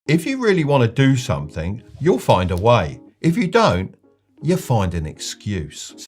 If you really want to do something, you'll find a way. If you don't, you find an excuse.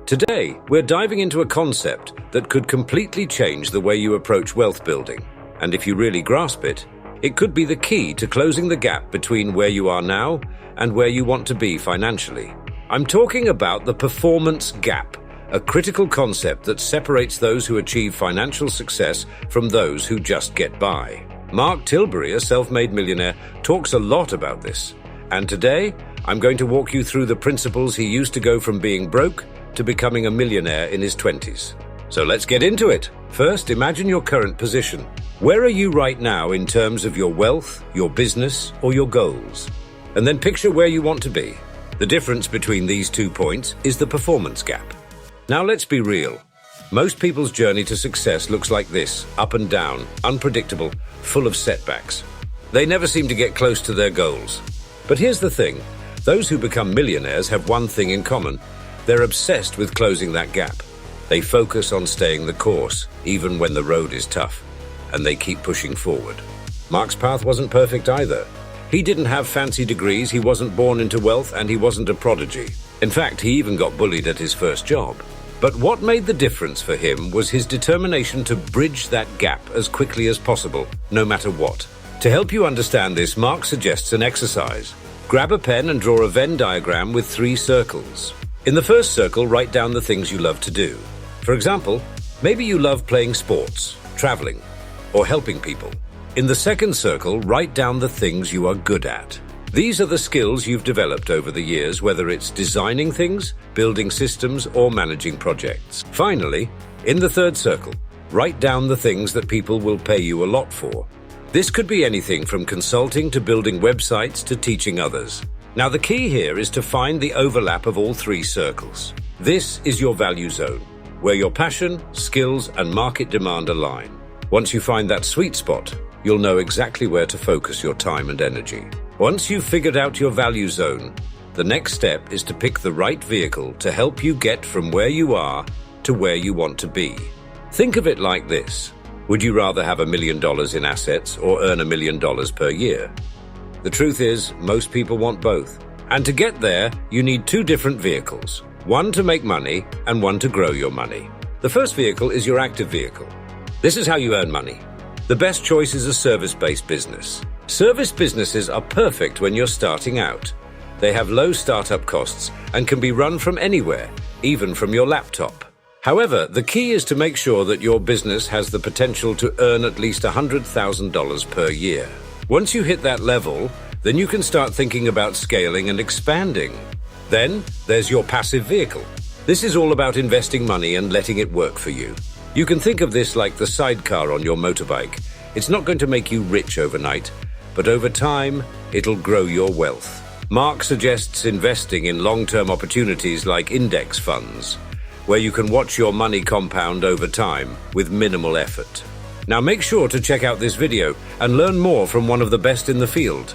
Today, we're diving into a concept that could completely change the way you approach wealth building. And if you really grasp it, it could be the key to closing the gap between where you are now and where you want to be financially. I'm talking about the performance gap, a critical concept that separates those who achieve financial success from those who just get by. Mark Tilbury, a self-made millionaire, talks a lot about this. And today, I'm going to walk you through the principles he used to go from being broke to becoming a millionaire in his 20s. So let's get into it. First, imagine your current position. Where are you right now in terms of your wealth, your business, or your goals? And then picture where you want to be. The difference between these 2 points is the performance gap. Now let's be real. Most people's journey to success looks like this, up and down, unpredictable, full of setbacks. They never seem to get close to their goals. But here's the thing. Those who become millionaires have one thing in common. They're obsessed with closing that gap. They focus on staying the course, even when the road is tough. And they keep pushing forward. Mark's path wasn't perfect either. He didn't have fancy degrees, he wasn't born into wealth, and he wasn't a prodigy. In fact, he even got bullied at his first job. But what made the difference for him was his determination to bridge that gap as quickly as possible, no matter what. To help you understand this, Mark suggests an exercise. Grab a pen and draw a Venn diagram with 3 circles. In the first circle, write down the things you love to do. For example, maybe you love playing sports, traveling, or helping people. In the second circle, write down the things you are good at. These are the skills you've developed over the years, whether it's designing things, building systems, or managing projects. Finally, in the third circle, write down the things that people will pay you a lot for. This could be anything from consulting to building websites to teaching others. Now, the key here is to find the overlap of all 3 circles. This is your value zone, where your passion, skills, and market demand align. Once you find that sweet spot, you'll know exactly where to focus your time and energy. Once you've figured out your value zone, the next step is to pick the right vehicle to help you get from where you are to where you want to be. Think of it like this. Would you rather have $1 million in assets or earn $1 million per year? The truth is, most people want both. And to get there, you need 2 different vehicles. One to make money and one to grow your money. The first vehicle is your active vehicle. This is how you earn money. The best choice is a service-based business. Service businesses are perfect when you're starting out. They have low startup costs and can be run from anywhere, even from your laptop. However, the key is to make sure that your business has the potential to earn at least $100,000 per year. Once you hit that level, then you can start thinking about scaling and expanding. Then, there's your passive vehicle. This is all about investing money and letting it work for you. You can think of this like the sidecar on your motorbike. It's not going to make you rich overnight, but over time, it'll grow your wealth. Mark suggests investing in long-term opportunities like index funds, where you can watch your money compound over time with minimal effort. Now make sure to check out this video and learn more from one of the best in the field.